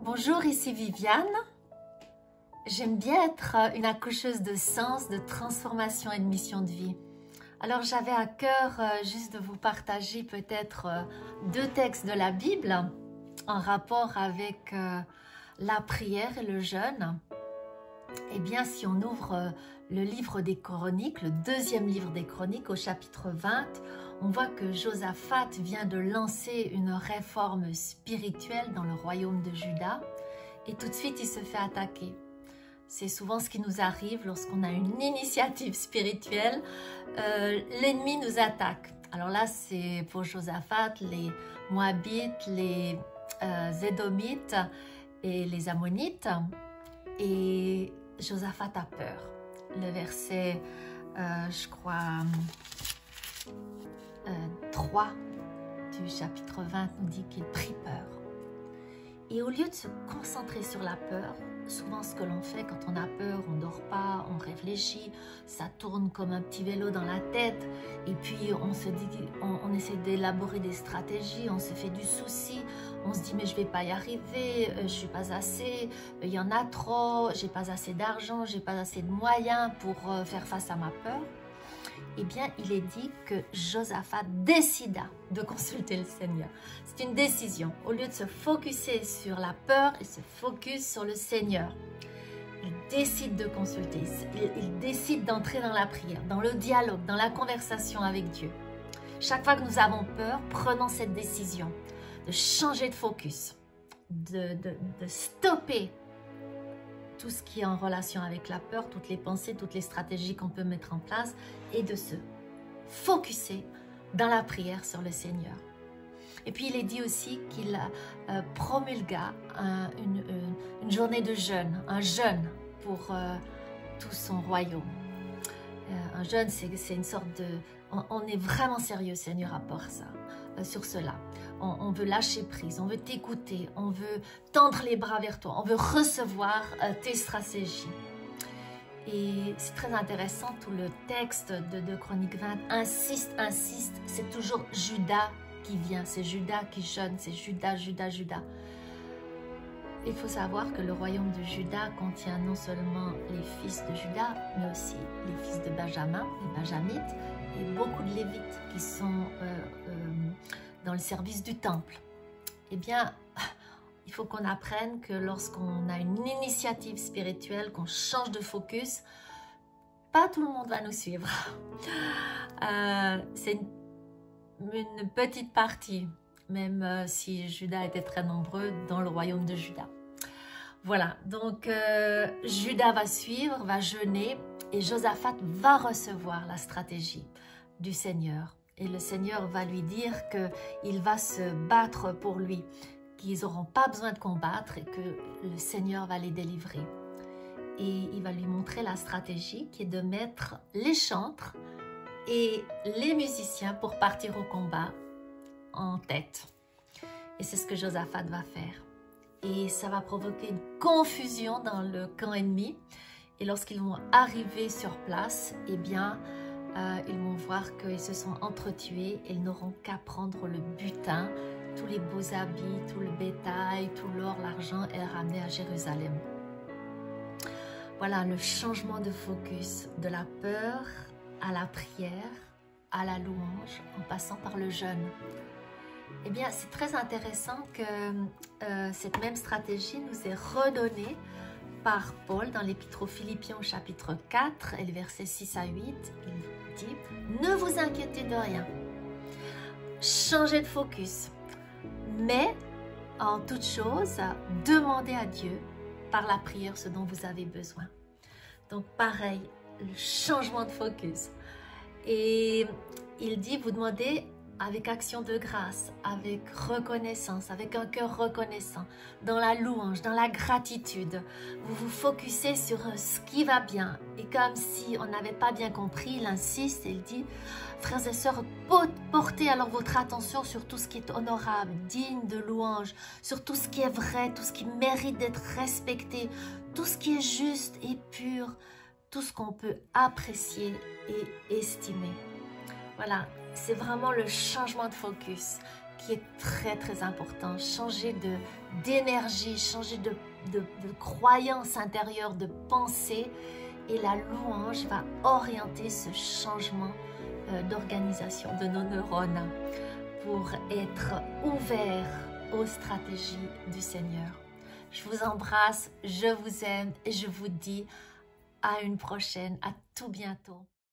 Bonjour, ici Viviane. J'aime bien être une accoucheuse de sens, de transformation et de mission de vie. Alors j'avais à cœur juste de vous partager peut-être deux textes de la Bible en rapport avec la prière et le jeûne. Eh bien, si on ouvre le livre des Chroniques, le deuxième livre des Chroniques au chapitre 20, on voit que Josaphat vient de lancer une réforme spirituelle dans le royaume de Juda et tout de suite il se fait attaquer. C'est souvent ce qui nous arrive lorsqu'on a une initiative spirituelle, l'ennemi nous attaque. Alors là, c'est pour Josaphat, les Moabites, les Édomites et les Ammonites. Et Josaphat a peur. Le verset, je crois, 3 du chapitre 20 nous dit qu'il prit peur. Et au lieu de se concentrer sur la peur, souvent ce que l'on fait quand on a peur, on ne dort pas, on réfléchit, ça tourne comme un petit vélo dans la tête et puis on se dit, on essaie d'élaborer des stratégies, on se fait du souci, on se dit mais je ne vais pas y arriver, je ne suis pas assez, il y en a trop, j'ai pas assez d'argent, j'ai pas assez de moyens pour faire face à ma peur. Eh bien, il est dit que Josaphat décida de consulter le Seigneur. C'est une décision. Au lieu de se focuser sur la peur, il se focus sur le Seigneur. Il décide de consulter. Il décide d'entrer dans la prière, dans le dialogue, dans la conversation avec Dieu. Chaque fois que nous avons peur, prenons cette décision de changer de focus, de stopper tout ce qui est en relation avec la peur, toutes les pensées, toutes les stratégies qu'on peut mettre en place et de se focuser dans la prière sur le Seigneur. Et puis il est dit aussi qu'il promulgua une journée de jeûne, un jeûne pour tout son royaume. Un jeûne, c'est une sorte de... On est vraiment sérieux, Seigneur, à part ça, sur cela. On veut lâcher prise, on veut t'écouter, on veut tendre les bras vers toi, on veut recevoir tes stratégies. Et c'est très intéressant, tout le texte de Chronique 20 insiste, c'est toujours Juda qui vient, c'est Juda qui jeûne, c'est Juda. Il faut savoir que le royaume de Juda contient non seulement les fils de Juda, mais aussi les fils de Benjamin, les Benjamites, et beaucoup de Lévites qui sont dans le service du temple. Eh bien, il faut qu'on apprenne que lorsqu'on a une initiative spirituelle, qu'on change de focus, pas tout le monde va nous suivre. C'est une petite partie, même si Juda était très nombreux dans le royaume de Juda. Voilà, donc Juda va suivre, va jeûner et Josaphat va recevoir la stratégie du Seigneur. Et le Seigneur va lui dire qu'il va se battre pour lui, qu'ils n'auront pas besoin de combattre et que le Seigneur va les délivrer. Et il va lui montrer la stratégie qui est de mettre les chantres et les musiciens pour partir au combat en tête. Et c'est ce que Josaphat va faire. Et ça va provoquer une confusion dans le camp ennemi. Et lorsqu'ils vont arriver sur place, eh bien, ils vont voir qu'ils se sont entretués et ils n'auront qu'à prendre le butin, tous les beaux habits, tout le bétail, tout l'or, l'argent et le ramener à Jérusalem. Voilà le changement de focus de la peur à la prière, à la louange, en passant par le jeûne. Eh bien, c'est très intéressant que cette même stratégie nous est redonnée par Paul dans l'Épître aux Philippiens au chapitre 4 et les versets 6 à 8. Il dit « Ne vous inquiétez de rien, changez de focus, mais en toute chose, demandez à Dieu par la prière ce dont vous avez besoin. » Donc pareil, le changement de focus. Et il dit « Vous demandez avec action de grâce, avec reconnaissance, avec un cœur reconnaissant, dans la louange, dans la gratitude. Vous vous focussez sur ce qui va bien. Et comme si on n'avait pas bien compris, il insiste et il dit, frères et sœurs, portez alors votre attention sur tout ce qui est honorable, digne de louange, sur tout ce qui est vrai, tout ce qui mérite d'être respecté, tout ce qui est juste et pur, tout ce qu'on peut apprécier et estimer. Voilà, c'est vraiment le changement de focus qui est très très important. Changer d'énergie, changer de croyance intérieure, de pensée. Et la louange va orienter ce changement d'organisation de nos neurones pour être ouvert aux stratégies du Seigneur. Je vous embrasse, je vous aime et je vous dis à une prochaine, à tout bientôt.